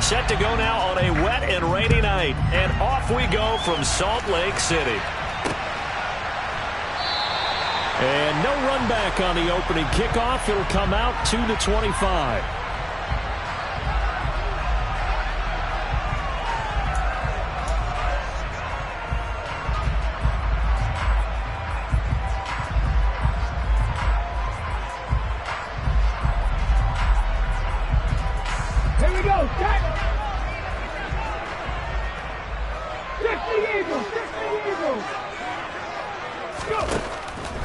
Set to go now on a wet and rainy night. And off we go from Salt Lake City. And no run back on the opening kickoff. It'll come out 2-25.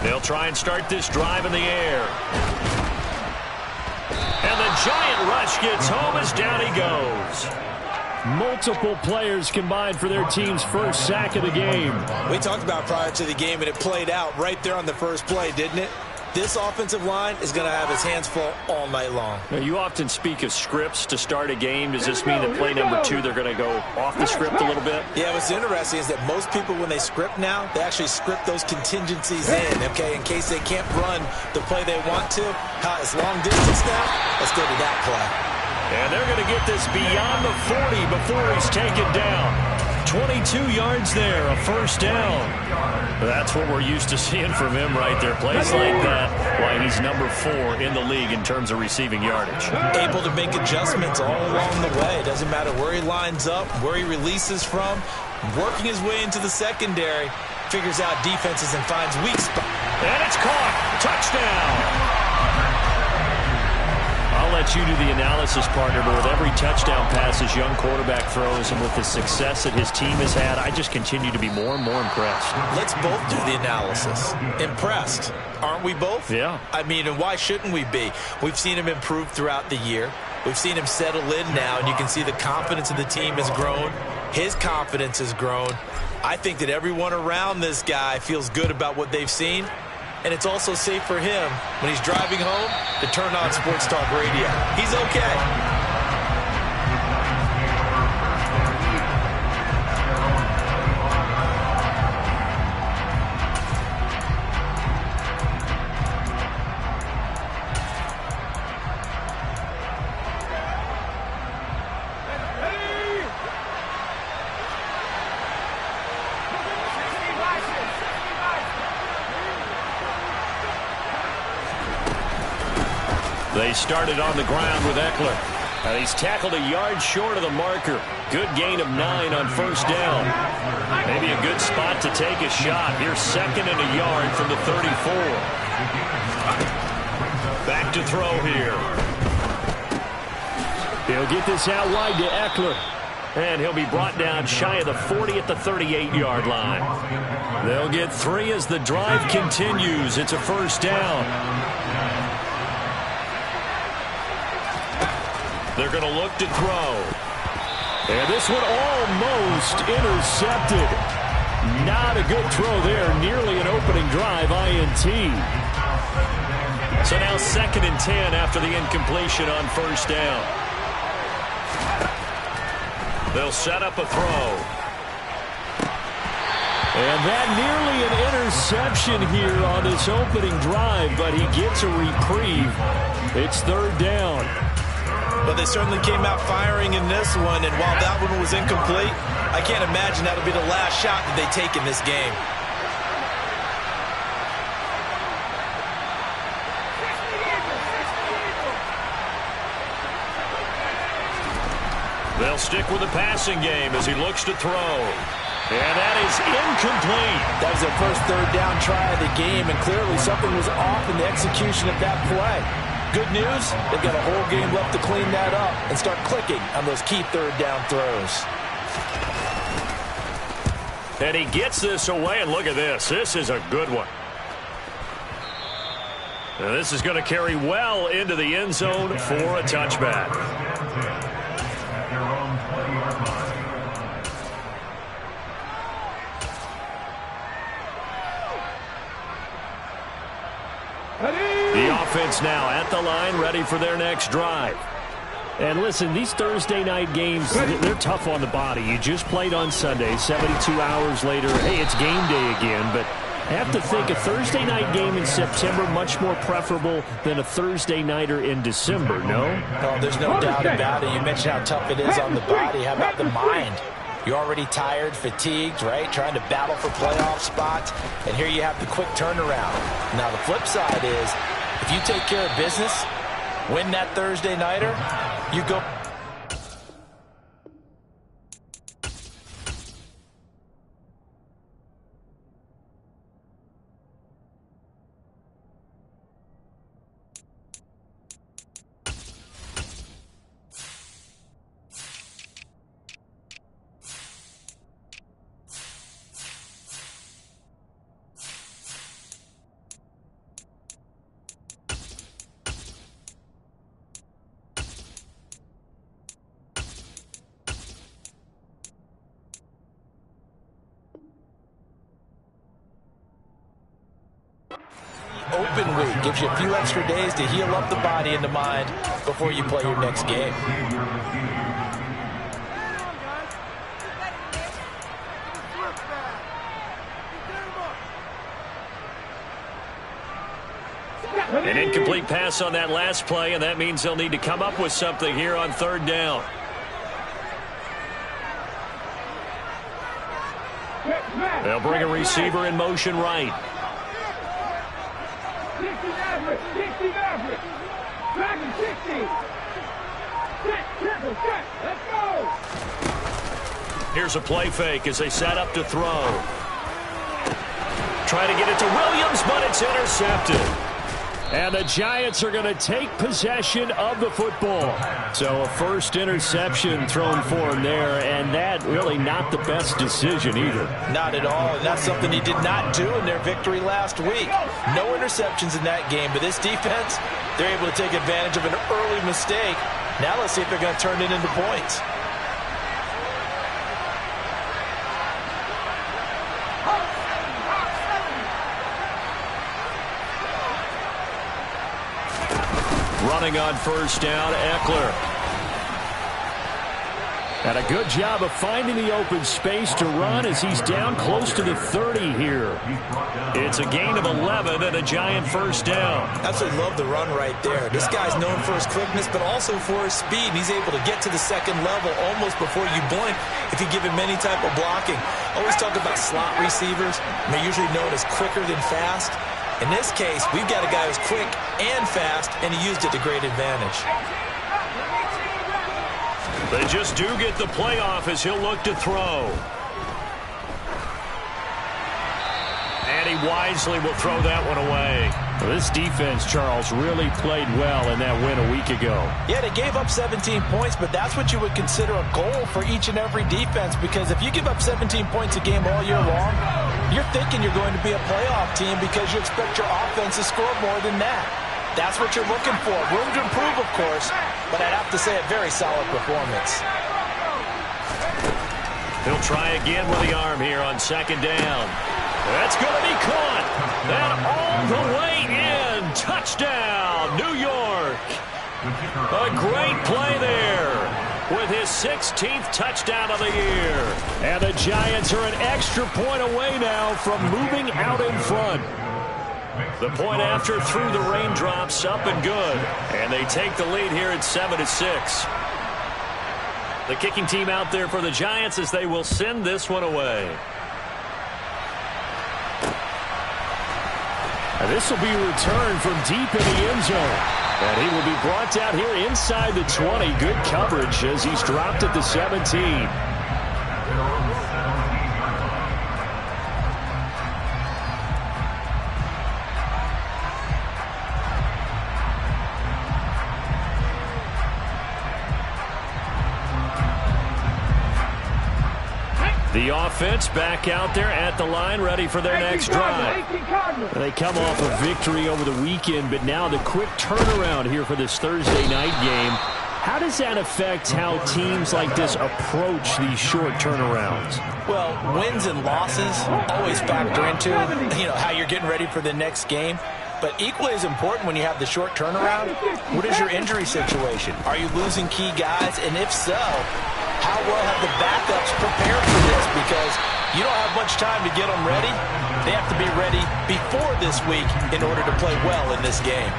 They'll try and start this drive in the air. And the giant rush gets home as down he goes. Multiple players combined for their team's first sack of the game. We talked about prior to the game, and it played out right there on the first play, didn't it? This offensive line is going to have his hands full all night long. Now, you often speak of scripts to start a game. Does this mean that play number 2, they're going to go off the script a little bit? Yeah, what's interesting is that most people, when they script now, they actually script those contingencies in, okay, in case they can't run the play they want to. It's long distance now. Let's go to that play. And they're going to get this beyond the 40 before he's taken down. 22 yards there, a first down. That's what we're used to seeing from him right there. Plays like that, why he's number 4 in the league in terms of receiving yardage. Able to make adjustments all along the way. Doesn't matter where he lines up, where he releases from. Working his way into the secondary. Figures out defenses and finds weak spots. And it's caught. Touchdown. I'll let you do the analysis, partner, but with every touchdown pass his young quarterback throws and with the success that his team has had, I just continue to be more and more impressed. Let's both do the analysis. Impressed. Aren't we both? Yeah. I mean, and why shouldn't we be? We've seen him improve throughout the year. We've seen him settle in now, and you can see the confidence of the team has grown. His confidence has grown. I think that everyone around this guy feels good about what they've seen. And it's also safe for him when he's driving home to turn on Sports Talk Radio. He's okay. They started on the ground with Eckler. And he's tackled a yard short of the marker. Good gain of 9 on first down. Maybe a good spot to take a shot. Here's 2nd and a yard from the 34. Back to throw here. He'll get this out wide to Eckler. And he'll be brought down shy of the 40 at the 38-yard line. They'll get 3 as the drive continues. It's a first down. They're going to look to throw. And this one almost intercepted. Not a good throw there. Nearly an opening drive, INT. So now 2nd and 10 after the incompletion on first down. They'll set up a throw. And that nearly an interception here on this opening drive, but he gets a reprieve. It's 3rd down. But they certainly came out firing in this one, and while that one was incomplete, I can't imagine that'll be the last shot that they take in this game. They'll stick with the passing game as he looks to throw. And that is incomplete. That was their first 3rd down try of the game, and clearly something was off in the execution of that play. Good news, they've got a whole game left to clean that up and start clicking on those key 3rd down throws. And he gets this away, and look at this. This is a good one. Now this is going to carry well into the end zone for a touchback. The offense now at the line, ready for their next drive. And listen, these Thursday night games, they're tough on the body. You just played on Sunday, 72 hours later. Hey, it's game day again, but I have to think a Thursday night game in September much more preferable than a Thursday nighter in December, no? Oh, there's no doubt about it. You mentioned how tough it is on the body. How about the mind? You're already tired, fatigued, right? Trying to battle for playoff spots. And here you have the quick turnaround. Now, the flip side is, if you take care of business, win that Thursday nighter, you go... Open week gives you a few extra days to heal up the body and the mind before you play your next game. An incomplete pass on that last play, and that means they'll need to come up with something here on third down. They'll bring a receiver in motion right. Here's a play fake as they set up to throw. Trying to get it to Williams, but it's intercepted. And the Giants are going to take possession of the football. So a first interception thrown for him there, and that really not the best decision either. Not at all, and that's something he did not do in their victory last week. No interceptions in that game, but this defense, they're able to take advantage of an early mistake. Now let's see if they're going to turn it into points. Running on first down, Eckler. And a good job of finding the open space to run as he's down close to the 30 here. It's a gain of 11 and a Giant first down. Absolutely love the run right there. This guy's known for his quickness, but also for his speed. He's able to get to the second level almost before you blink if you give him any type of blocking. Always talk about slot receivers. They're usually known as quicker than fast. In this case, we've got a guy who's quick and fast, and he used it to great advantage. They just do get the playoff as he'll look to throw. And he wisely will throw that one away. Well, this defense, Charles, really played well in that win a week ago. Yeah, they gave up 17 points, but that's what you would consider a goal for each and every defense, because if you give up 17 points a game all year long, you're thinking you're going to be a playoff team because you expect your offense to score more than that. That's what you're looking for. Room to improve, of course, but I'd have to say a very solid performance. He'll try again with the arm here on second down. That's going to be caught. And all the way in. Touchdown, New York. A great play there with his 16th touchdown of the year. And the Giants are an extra point away now from moving out in front. The point after through the raindrops, up and good. And they take the lead here at 7-6. The kicking team out there for the Giants as they will send this one away. And this will be returned from deep in the end zone. And he will be brought down here inside the 20. Good coverage as he's dropped at the 17. The offense back out there at the line, ready for their next drive. They come off a victory over the weekend, but now the quick turnaround here for this Thursday night game. How does that affect how teams like this approach these short turnarounds? Well, wins and losses always factor into, how you're getting ready for the next game. But equally as important when you have the short turnaround, what is your injury situation? Are you losing key guys? And if so, how well have the backups prepared for this? Because You don't have much time to get them ready. They have to be ready before this week in order to play well in this game.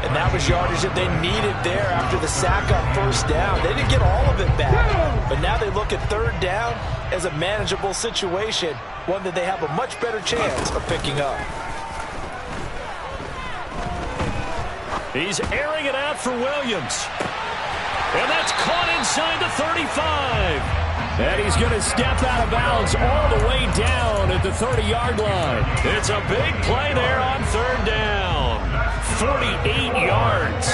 And that was yardage that they needed there after the sack on first down. They didn't get all of it back. But now they look at third down as a manageable situation, one that they have a much better chance of picking up. He's airing it out for Williams. And that's caught inside the 35. And he's going to step out of bounds all the way down at the 30-yard line. It's a big play there on third down. 48 yards.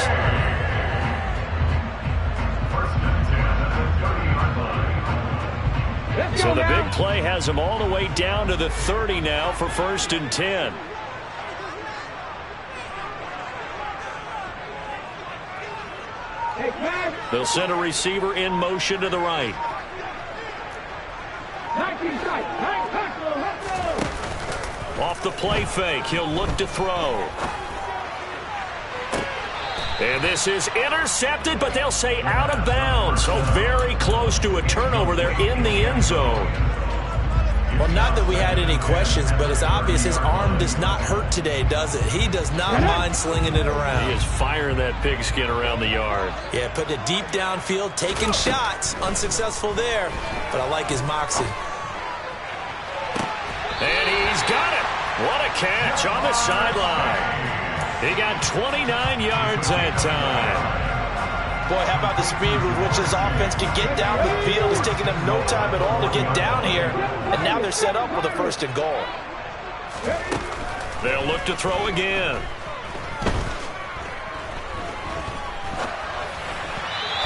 So the big play has him all the way down to the 30 now for 1st and 10. They'll send a receiver in motion to the right. Off the play fake, he'll look to throw. And this is intercepted, but they'll say out of bounds. So very close to a turnover there in the end zone. Well, not that we had any questions, but it's obvious his arm does not hurt today, does it? He does not mind slinging it around. He is firing that pigskin around the yard. Yeah, putting it deep downfield, taking shots. Unsuccessful there, but I like his moxie. And he's got it. What a catch on the sideline. He got 29 yards that time. Boy, how about the speed with which this offense can get down the field. It's taking them no time at all to get down here. And now they're set up with a 1st and goal. They'll look to throw again.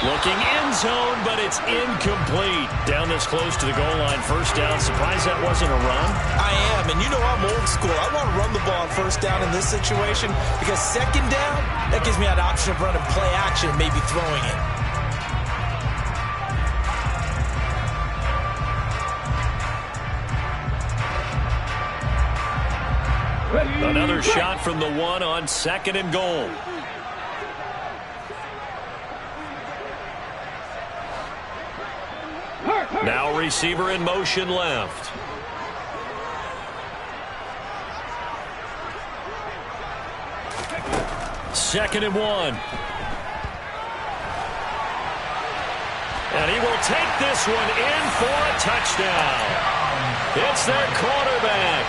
Looking end zone, but it's incomplete. Down this close to the goal line, 1st down. Surprised that wasn't a run? I am, and you know I'm old school. I want to run the ball on 1st down in this situation because 2nd down, that gives me an option of running play action, maybe throwing it. Another shot from the 1 on 2nd and goal. Now receiver in motion left. Second and 1. And he will take this one in for a touchdown. It's their quarterback.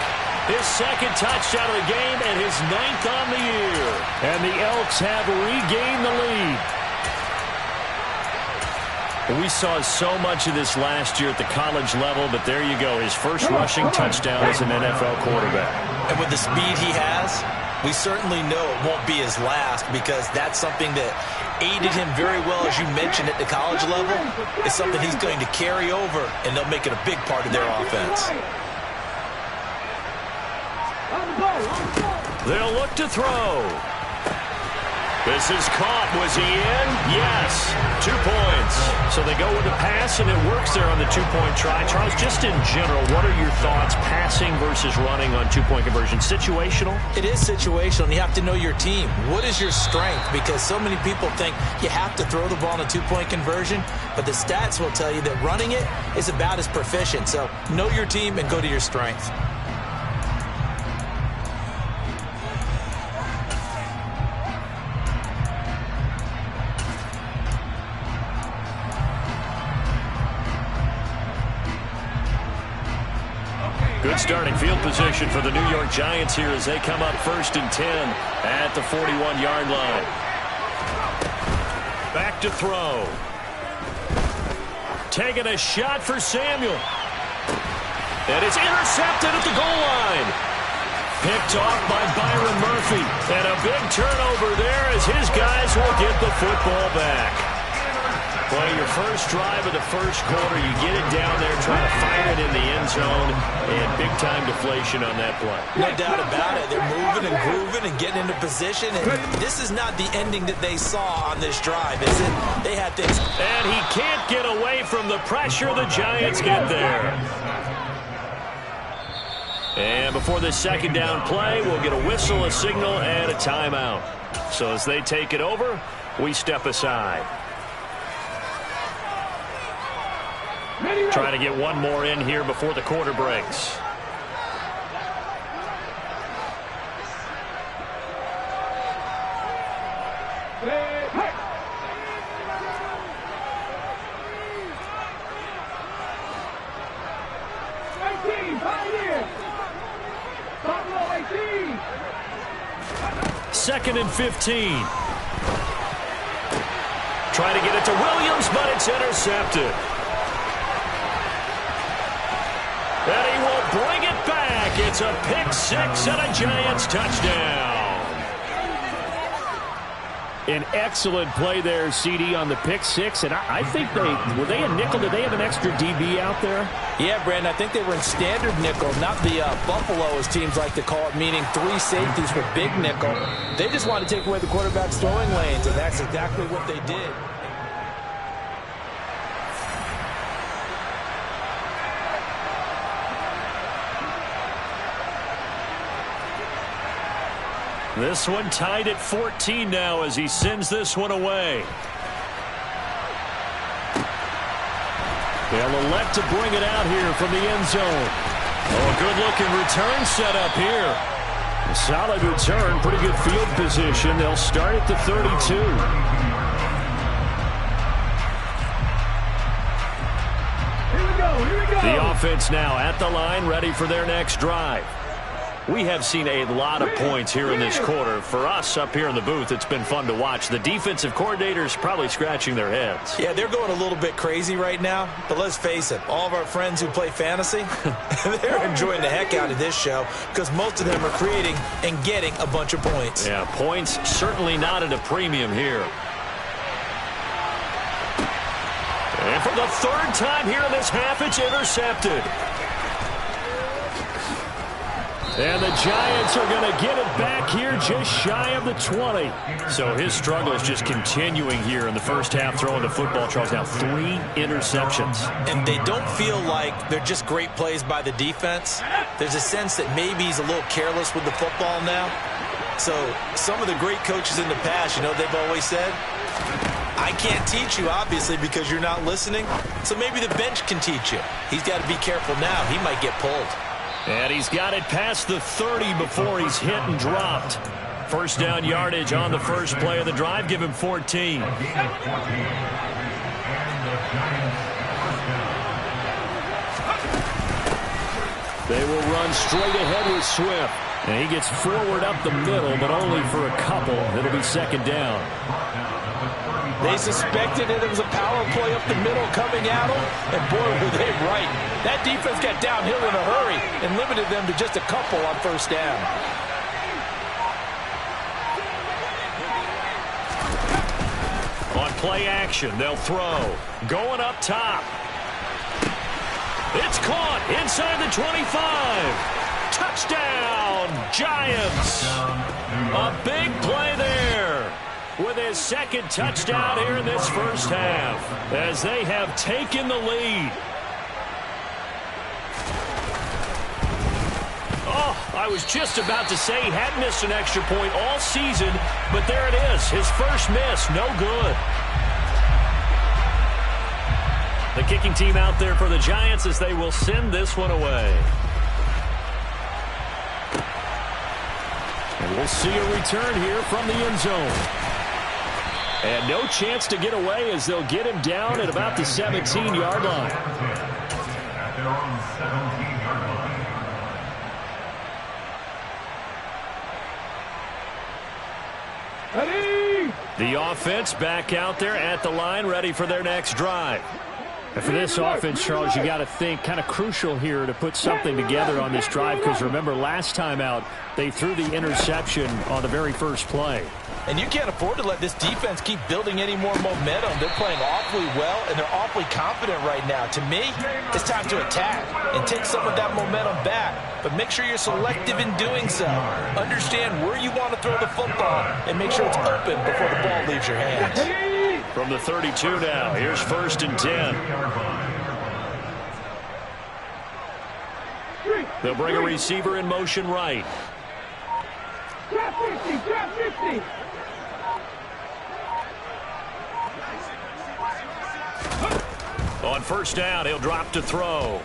His 2nd touchdown of the game and his 9th on the year. And the Elks have regained the lead. We saw so much of this last year at the college level, but there you go. His first rushing touchdown as an NFL quarterback. And with the speed he has, we certainly know it won't be his last because that's something that aided him very well, as you mentioned, at the college level. It's something he's going to carry over, and they'll make it a big part of their offense. They'll look to throw. This is caught. Was he in? Yes. 2 points. So they go with the pass, and it works there on the 2-point try. Charles, just in general, what are your thoughts passing versus running on 2-point conversion? Situational? It is situational, and you have to know your team. What is your strength? Because so many people think you have to throw the ball in a 2-point conversion, but the stats will tell you that running it is about as proficient. So know your team and go to your strength. Good starting field position for the New York Giants here as they come up 1st and 10 at the 41-yard line. Back to throw. Taking a shot for Samuel. And it's intercepted at the goal line. Picked off by Byron Murphy. And a big turnover there as his guys will get the football back. Well, your first drive of the first quarter, you get it down there, trying to fire it in the end zone, and big-time deflation on that play. No doubt about it. They're moving and grooving and getting into position, and this is not the ending that they saw on this drive, is it? They had things. And he can't get away from the pressure. The Giants get there. And before this 2nd down play, we'll get a whistle, a signal, and a timeout. So as they take it over, we step aside. Trying to get one more in here before the quarter breaks. Second and 15. Trying to get it to Williams, but it's intercepted. And he will bring it back. It's a pick six and a Giants touchdown. An excellent play there, CD, on the pick six. And I think were they a nickel? Did they have an extra DB out there? Yeah, Brandon, I think they were in standard nickel, not the Buffalo, as teams like to call it, meaning three safeties for big nickel. They just wanted to take away the quarterback's throwing lanes, and that's exactly what they did. This one tied at 14 now as he sends this one away. They'll elect to bring it out here from the end zone. Oh, a good-looking return set up here. A solid return, pretty good field position. They'll start at the 32. The offense now at the line, ready for their next drive. We have seen a lot of points here in this quarter. For us up here in the booth, it's been fun to watch. The defensive coordinators probably scratching their heads. Yeah, they're going a little bit crazy right now. But let's face it, all of our friends who play fantasy, they're enjoying the heck out of this show because most of them are creating and getting a bunch of points. Yeah, points certainly not at a premium here. And for the third time here in this half, it's intercepted. And the Giants are going to get it back here just shy of the 20. So his struggle is just continuing here in the first half, throwing the football. Charles, now 3 interceptions. And they don't feel like they're just great plays by the defense. There's a sense that maybe he's a little careless with the football now. So some of the great coaches in the past, you know, they've always said, I can't teach you, obviously, because you're not listening. So maybe the bench can teach you. He's got to be careful now. He might get pulled. And he's got it past the 30 before he's hit and dropped. First down yardage on the first play of the drive. Give him 14. They will run straight ahead with Swift. And he gets forward up the middle, but only for a couple. It'll be second down. They suspected that it was a power play up the middle coming at them, and boy, were they right. That defense got downhill in a hurry and limited them to just a couple on first down. On play action, they'll throw. Going up top. It's caught inside the 25. Touchdown, Giants. A big play there with his second touchdown here in this first half as they have taken the lead. Oh, I was just about to say he had missed an extra point all season, but there it is, his first miss, no good. The kicking team out there for the Giants as they will send this one away. And we'll see a return here from the end zone. And no chance to get away as they'll get him down at about the 17-yard line. The offense back out there at the line, ready for their next drive. And for this offense, Charles, you got to think kind of crucial here to put something together on this drive because remember last time out they threw the interception on the very first play. And you can't afford to let this defense keep building any more momentum. They're playing awfully well, and they're awfully confident right now. To me, it's time to attack and take some of that momentum back. But make sure you're selective in doing so. Understand where you want to throw the football and make sure it's open before the ball leaves your hands. From the 32 now, here's 1st and 10. They'll bring a receiver in motion right. On On first down, he'll drop to throw.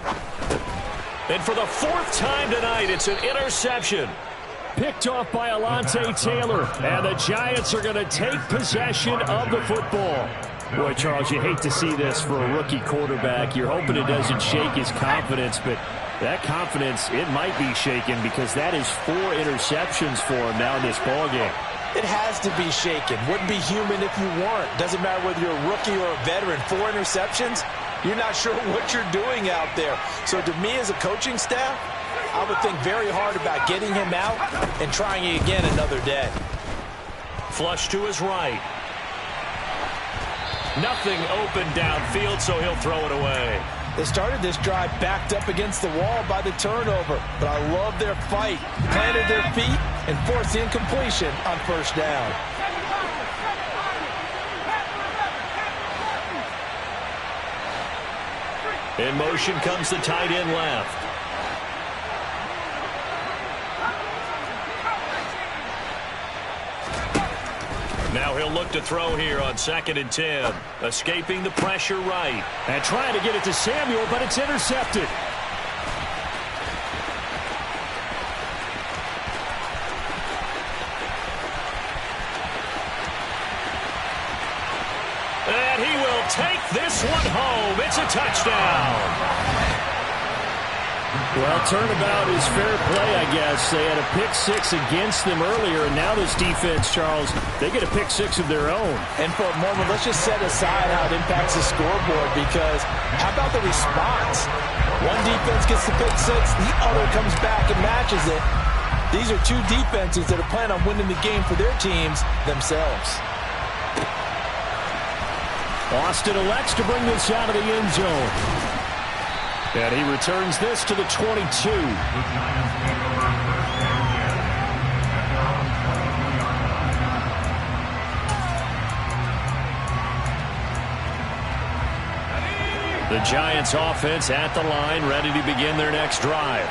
And for the fourth time tonight, it's an interception. Picked off by Alontae Taylor. And the Giants are going to take possession of the football. Boy, Charles, you hate to see this for a rookie quarterback. You're hoping it doesn't shake his confidence, but that confidence, it might be shaken because that is 4 interceptions for him now in this ballgame. It has to be shaken. Wouldn't be human if you weren't. Doesn't matter whether you're a rookie or a veteran. 4 interceptions, you're not sure what you're doing out there. So to me as a coaching staff, I would think very hard about getting him out and trying it again another day. Flush to his right. Nothing open downfield, so he'll throw it away. They started this drive backed up against the wall by the turnover, but I love their fight. Planted their feet and forced the incompletion on first down. In motion comes the tight end left. Now he'll look to throw here on 2nd and 10. Escaping the pressure right. And trying to get it to Samuel, but it's intercepted. And he will take this one home. It's a touchdown. Well, turnabout is fair play, I guess. They had a pick-6 against them earlier, and now this defense, Charles, they get a pick-6 of their own. And for a moment, let's just set aside how it impacts the scoreboard, because how about the response? One defense gets the pick-6, the other comes back and matches it. These are 2 defenses that are planning on winning the game for their teams themselves. Austin elects to bring this out of the end zone. And he returns this to the 22. The Giants offense at the line, ready to begin their next drive.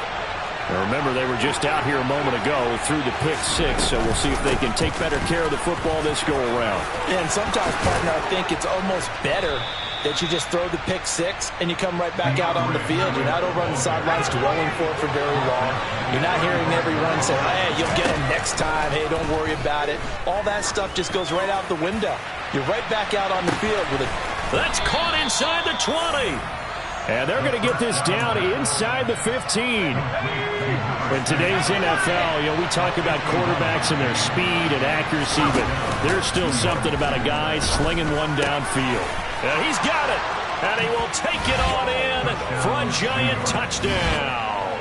Now remember, they were just out here a moment ago through the pick-6, so we'll see if they can take better care of the football this go-around. And sometimes, partner, I think it's almost better that you just throw the pick-6 and you come right back out on the field. You're not over on the sidelines dwelling for it for very long. You're not hearing everyone say, hey, you'll get them next time. Hey, don't worry about it. All that stuff just goes right out the window. You're right back out on the field with it. That's caught inside the 20. And they're going to get this down inside the 15. In today's NFL, we talk about quarterbacks and their speed and accuracy, but there's still something about a guy slinging one downfield. And he's got it. And he will take it on in for a Giant touchdown.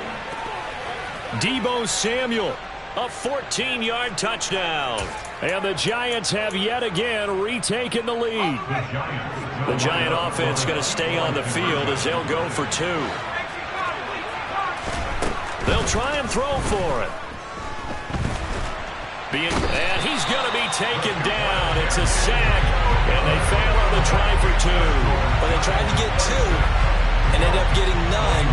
Deebo Samuel, a 14-yard touchdown. And the Giants have yet again retaken the lead. The Giant offense going to stay on the field as they'll go for 2. They'll try and throw for it. And he's going to be taken down. It's a sack, and they fail on the try for 2. Well, they tried to get 2 and ended up getting none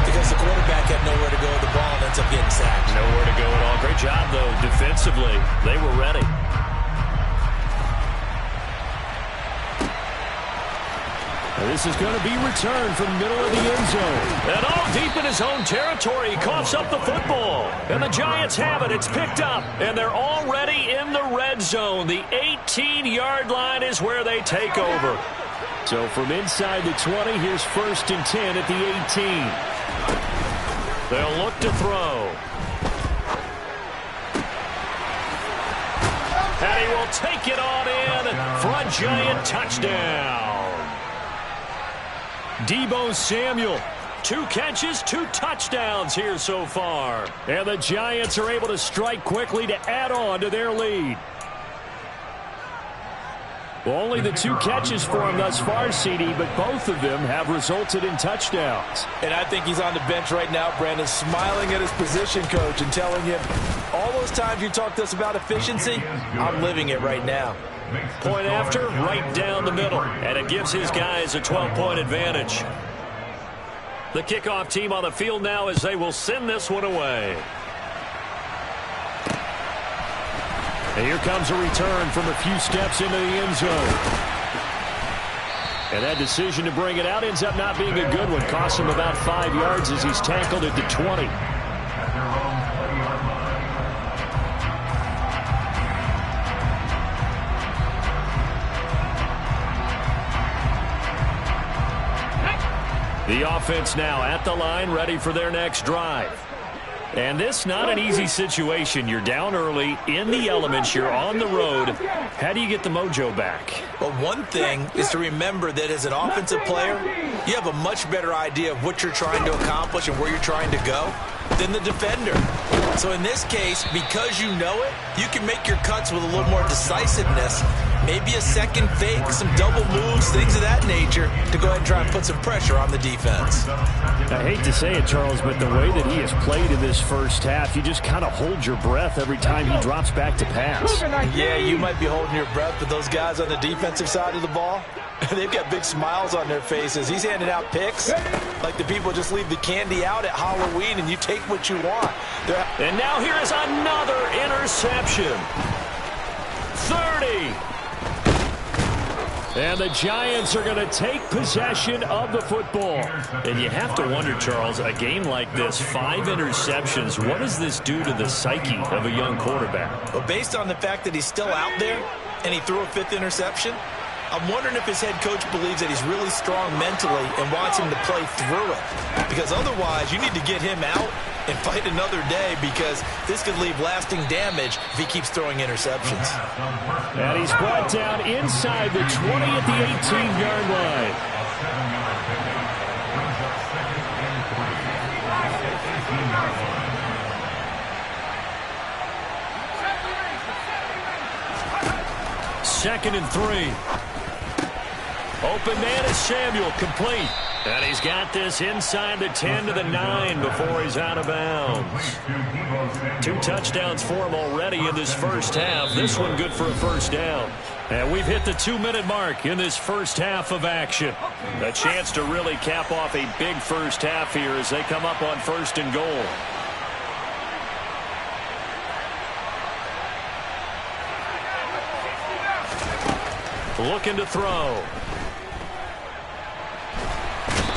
because the quarterback had nowhere to go with the ball and ends up getting sacked. Nowhere to go at all. Great job, though, defensively. They were ready. This is going to be returned from the middle of the end zone. And all deep in his own territory, he coughs up the football. And the Giants have it. It's picked up. And they're already in the red zone. The 18-yard line is where they take over. So from inside the 20, here's 1st and 10 at the 18. They'll look to throw. And he will take it on in for a Giant touchdown. Deebo Samuel, 2 catches, 2 touchdowns here so far. And the Giants are able to strike quickly to add on to their lead. Well, only the 2 catches for him thus far, CD, but both of them have resulted in touchdowns. And I think he's on the bench right now, Brandon, smiling at his position coach and telling him, all those times you talked to us about efficiency, I'm living it right now. Point after, right down the middle. And it gives his guys a 12-point advantage. The kickoff team on the field now as they will send this one away. And here comes a return from a few steps into the end zone. And that decision to bring it out ends up not being a good one. Costs him about 5 yards as he's tackled at the 20. The offense now at the line, ready for their next drive. And this not an easy situation. You're down early, in the elements, you're on the road. How do you get the mojo back? Well, one thing is to remember that as an offensive player, you have a much better idea of what you're trying to accomplish and where you're trying to go than the defender. So in this case, because you know it, you can make your cuts with a little more decisiveness. Maybe a second fake, some double moves, things of that nature to go ahead and try and put some pressure on the defense. I hate to say it, Charles, but the way that he has played in this first half, you just kind of hold your breath every time he drops back to pass. Yeah, you might be holding your breath, but those guys on the defensive side of the ball, they've got big smiles on their faces. He's handing out picks like the people just leave the candy out at Halloween and you take what you want. And now here is another interception. 30. And the Giants are going to take possession of the football. And you have to wonder, Charles, a game like this, 5 interceptions, what does this do to the psyche of a young quarterback? Well, based on the fact that he's still out there and he threw a 5th interception, I'm wondering if his head coach believes that he's really strong mentally and wants him to play through it. Because otherwise, you need to get him out and fight another day, because this could leave lasting damage if he keeps throwing interceptions. And he's brought down inside the 20 at the 18-yard line. Second and 3. Open man is Samuel, complete. And he's got this inside the 10 to the 9 before he's out of bounds. 2 touchdowns for him already in this first half. This one good for a first down. And we've hit the 2-minute mark in this first half of action. A chance to really cap off a big first half here as they come up on 1st and goal. Looking to throw.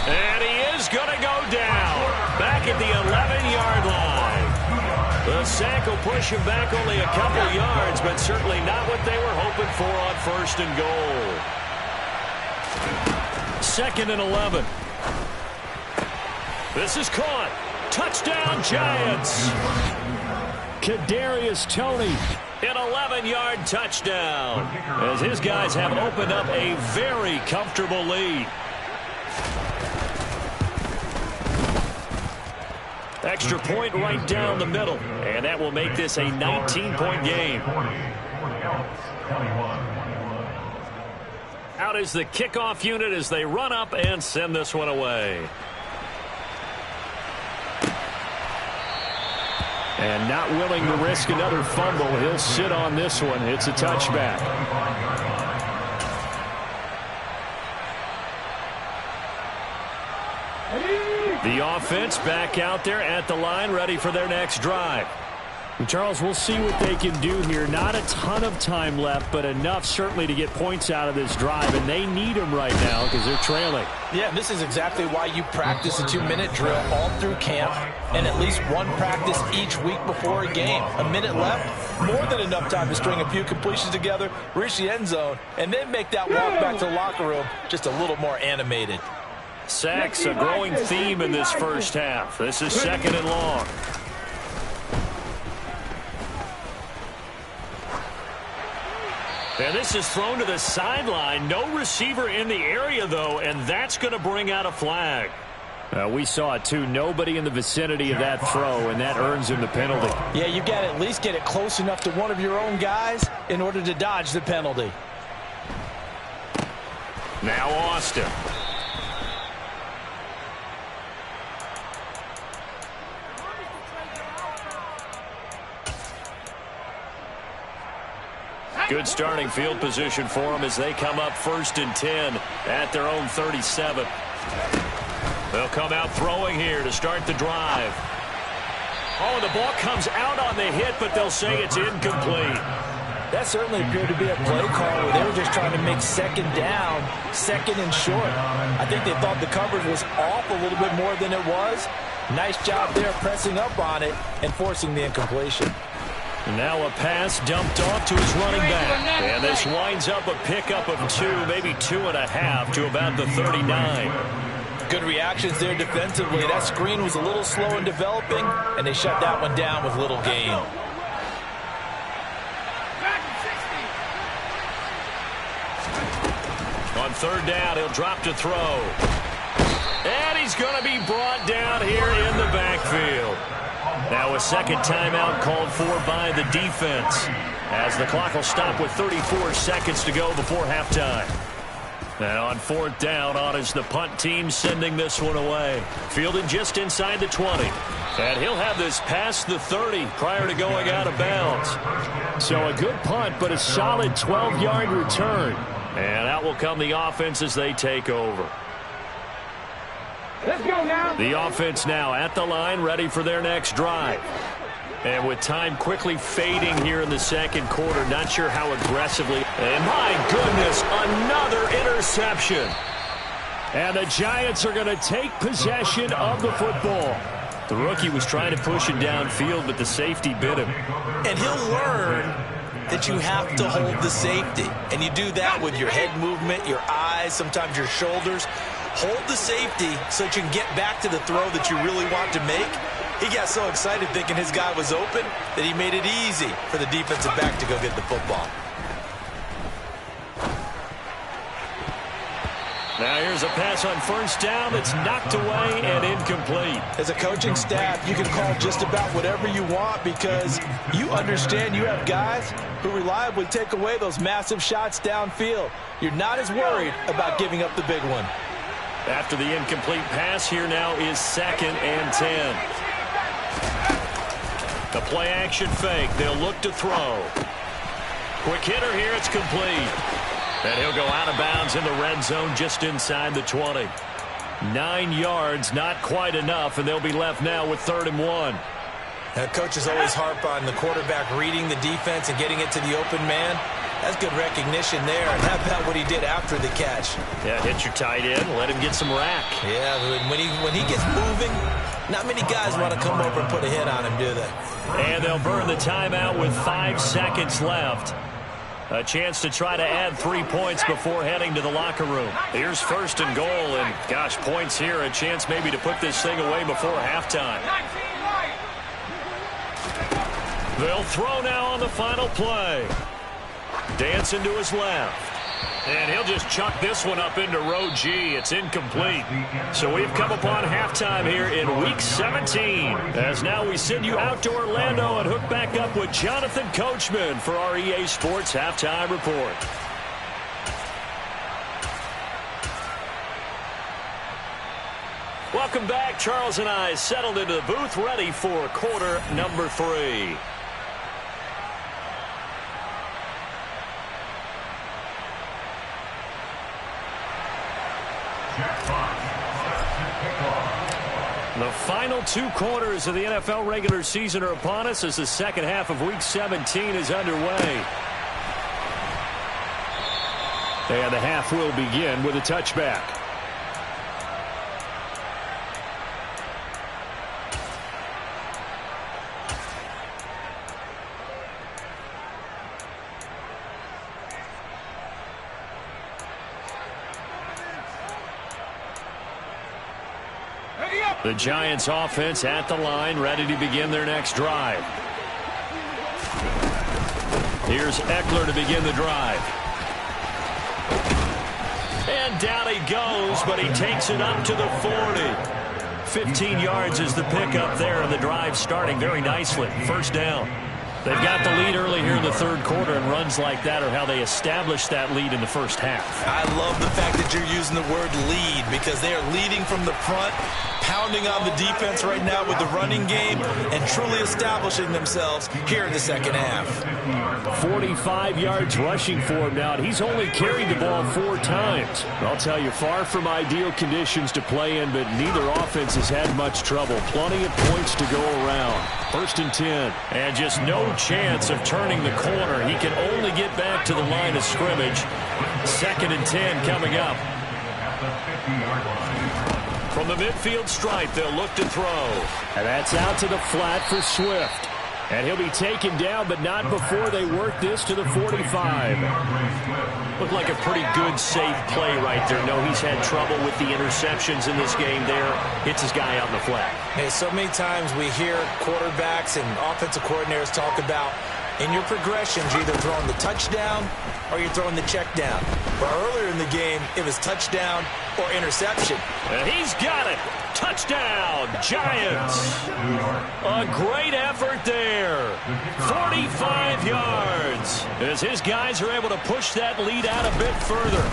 And he is going to go down. Back at the 11-yard line. The sack will push him back only a couple yards, but certainly not what they were hoping for on 1st and goal. 2nd and 11. This is caught. Touchdown, Giants. Kadarius Toney. An 11-yard touchdown. As his guys have opened up a very comfortable lead. Extra point right down the middle. And that will make this a 19-point game. Out is the kickoff unit as they run up and send this one away. And not willing to risk another fumble. He'll sit on this one. It's a touchback. The offense back out there at the line, ready for their next drive. And Charles, we'll see what they can do here. Not a ton of time left, but enough certainly to get points out of this drive, and they need them right now because they're trailing. Yeah, this is exactly why you practice a 2-minute drill all through camp and at least one practice each week before a game. A minute left, more than enough time to string a few completions together, reach the end zone, and then make that walk back to the locker room just a little more animated. Sacks, a growing theme in this first half. This is 2nd and long. And this is thrown to the sideline. No receiver in the area, though, and that's going to bring out a flag. We saw it, too. Nobody in the vicinity of that throw, and that earns him the penalty. Yeah, you've got to at least get it close enough to one of your own guys in order to dodge the penalty. Now Austin. Good starting field position for them as they come up 1st and 10 at their own 37. They'll come out throwing here to start the drive. Oh, the ball comes out on the hit, but they'll say it's incomplete. That certainly appeared to be a play call where they were just trying to make second down, second and short. I think they thought the coverage was off a little bit more than it was. Nice job there pressing up on it and forcing the incompletion. Now a pass dumped off to his running back. And this winds up a pickup of 2, maybe 2.5 to about the 39. Good reactions there defensively. That screen was a little slow in developing, and they shut that one down with little gain. On third down, he'll drop to throw. And he's going to be brought down here in the backfield. Now a second timeout called for by the defense, as the clock will stop with 34 seconds to go before halftime. And on fourth down, on is the punt team sending this one away. Fielded just inside the 20. And he'll have this past the 30 prior to going out of bounds. So a good punt, but a solid 12-yard return. And out will come the offense as they take over. Let's go now. The offense now at the line, ready for their next drive. And with time quickly fading here in the second quarter, not sure how aggressively. And my goodness, another interception. And the Giants are going to take possession of the football. The rookie was trying to push it downfield, but the safety bit him. And he'll learn that you have to hold the safety. And you do that with your head movement, your eyes, sometimes your shoulders. Hold the safety so that you can get back to the throw that you really want to make. He got so excited thinking his guy was open that he made it easy for the defensive back to go get the football. Now here's a pass on first down that's knocked away and incomplete. As a coaching staff, you can call just about whatever you want because you understand you have guys who reliably take away those massive shots downfield. You're not as worried about giving up the big one. After the incomplete pass, here now is 2nd and 10. The play action fake. They'll look to throw. Quick hitter here. It's complete. And he'll go out of bounds in the red zone just inside the 20. 9 yards, not quite enough, and they'll be left now with 3rd and 1. Now, coaches always harp on the quarterback reading the defense and getting it to the open man. That's good recognition there. And how about what he did after the catch? Yeah, hit your tight end. Let him get some rack. Yeah, when he gets moving, not many guys want to come over and put a hit on him, do they? And they'll burn the timeout with 5 seconds left. A chance to try to add 3 points before heading to the locker room. Here's 1st and goal, and gosh, points here. A chance maybe to put this thing away before halftime. They'll throw now on the final play. Dancing to his left. And he'll just chuck this one up into row G. It's incomplete. So we've come upon halftime here in Week 17. As now we send you out to Orlando and hook back up with Jonathan Coachman for our EA Sports Halftime Report. Welcome back. Charles and I settled into the booth, ready for quarter number 3. The final 2 quarters of the NFL regular season are upon us as the second half of Week 17 is underway. And the half will begin with a touchback. The Giants offense at the line, ready to begin their next drive. Here's Eckler to begin the drive. And down he goes, but he takes it up to the 40. 15 yards is the pickup there, and the drive starting very nicely. 1st down. They've got the lead early here in the 3rd quarter, and runs like that are how they establish that lead in the first half. I love the fact that you're using the word lead because they are leading from the front, pounding on the defense right now with the running game, and truly establishing themselves here in the second half. 45 yards rushing for him now, and he's only carried the ball 4 times. I'll tell you, far from ideal conditions to play in, but neither offense has had much trouble. Plenty of points to go around. 1st and 10. And just no chance of turning the corner. He can only get back to the line of scrimmage. 2nd and 10 coming up. From the midfield stripe, they'll look to throw. And that's out to the flat for Swift. And he'll be taken down, but not before they work this to the 45. Looked like a pretty good, safe play right there. No, he's had trouble with the interceptions in this game there. Hits his guy out in the flat. Hey, so many times we hear quarterbacks and offensive coordinators talk about in your progressions, you're either throwing the touchdown or you're throwing the check down. But earlier in the game, it was touchdown or interception. And he's got it. Touchdown, Giants. A great effort there. 45 yards as his guys are able to push that lead out a bit further.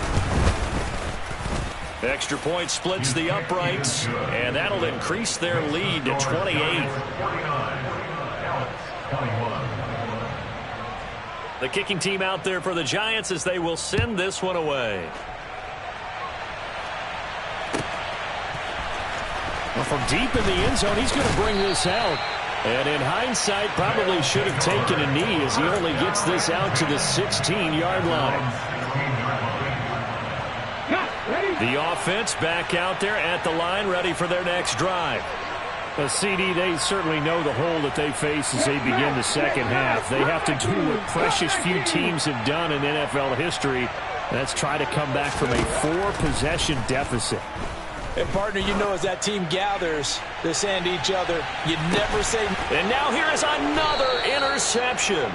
Extra point splits the uprights, and that'll increase their lead to 28. The kicking team out there for the Giants as they will send this one away. Well, from deep in the end zone, he's going to bring this out. And in hindsight, probably should have taken a knee as he only gets this out to the 16-yard line. The offense back out there at the line, ready for their next drive. CD, they certainly know the hole that they face as they begin the second half. They have to do what precious few teams have done in NFL history. That's try to come back from a 4-possession deficit. And, partner, you know as that team gathers, they're saying to each other, you never say. And now here is another interception.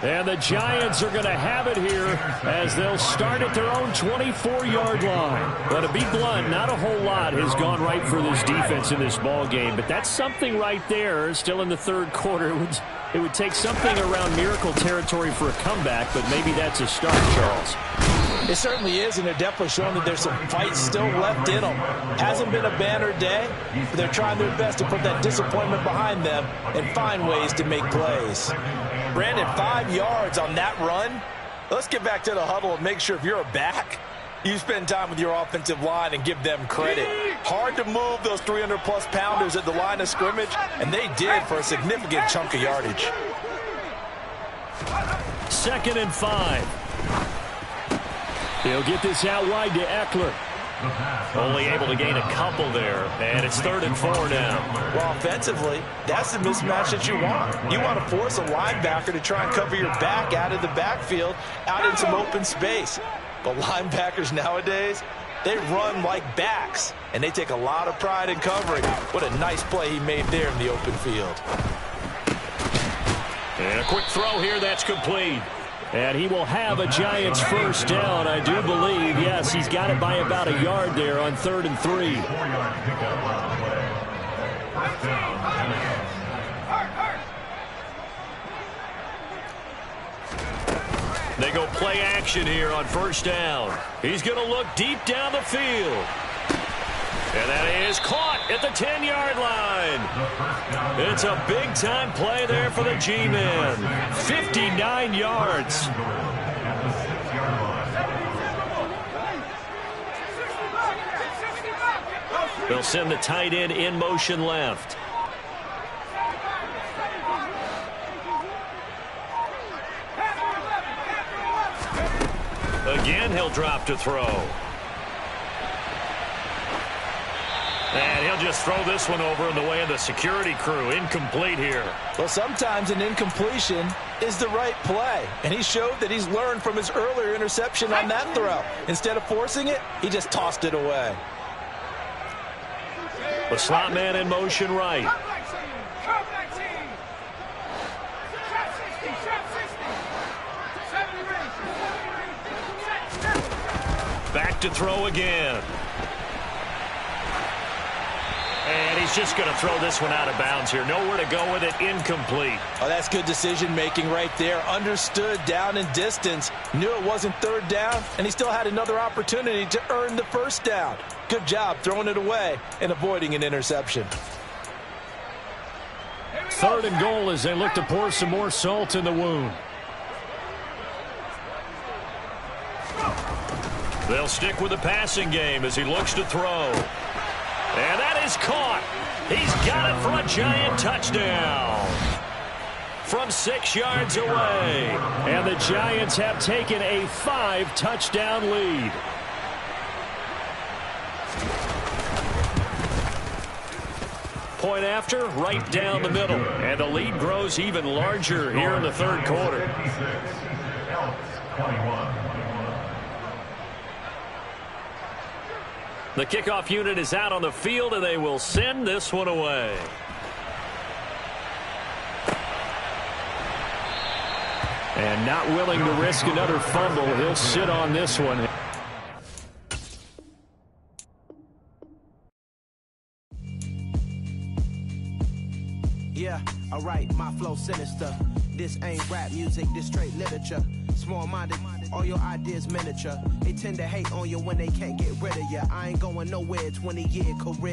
And the Giants are going to have it here as they'll start at their own 24-yard line. But to be blunt, not a whole lot has gone right for this defense in this ball game. But that's something right there. Still in the third quarter. It would take something around miracle territory for a comeback, but maybe that's a start, Charles. It certainly is, and they're definitely showing that there's some fight still left in them. Hasn't been a banner day, but they're trying their best to put that disappointment behind them and find ways to make plays. Brandon, 5 yards on that run. Let's get back to the huddle and make sure if you're a back, you spend time with your offensive line and give them credit. Hard to move those 300-plus pounders at the line of scrimmage, and they did for a significant chunk of yardage. 2nd and 5. He'll get this out wide to Eckler. Only able to gain a couple there, and it's 3rd and 4 now. Well, offensively, that's the mismatch that you want. You want to force a linebacker to try and cover your back out of the backfield, out in some open space. But linebackers nowadays, they run like backs, and they take a lot of pride in covering. What a nice play he made there in the open field. And a quick throw here, that's complete. And he will have a Giants first down, I do believe. Yes, he's got it by about a yard there on 3rd and 3. They go play action here on 1st down. He's going to look deep down the field. And that is caught at the 10-yard line. It's a big-time play there for the G-men. 59 yards. They'll send the tight end in motion left. Again, he'll drop to throw. And he'll just throw this one over in the way of the security crew. Incomplete here. Well, sometimes an incompletion is the right play. And he showed that he's learned from his earlier interception on that throw. Instead of forcing it, he just tossed it away. The slot man in motion right. Back to throw again. And he's just going to throw this one out of bounds here. Nowhere to go with it. Incomplete. Oh, that's good decision-making right there. Understood down and distance. Knew it wasn't 3rd down, and he still had another opportunity to earn the 1st down. Good job throwing it away and avoiding an interception. 3rd and goal as they look to pour some more salt in the wound. They'll stick with the passing game as he looks to throw. And that is caught. He's got it for a Giant touchdown. from 6 yards away. And the Giants have taken a 5-touchdown lead. Point after, right down the middle. And the lead grows even larger here in the third quarter. The kickoff unit is out on the field, and they will send this one away. And not willing to risk another fumble, he'll sit on this one. Yeah, alright, my flow sinister. This ain't rap music, this straight literature. Small-minded, all your ideas miniature. They tend to hate on you when they can't get rid of you. I ain't going nowhere, 20-year career.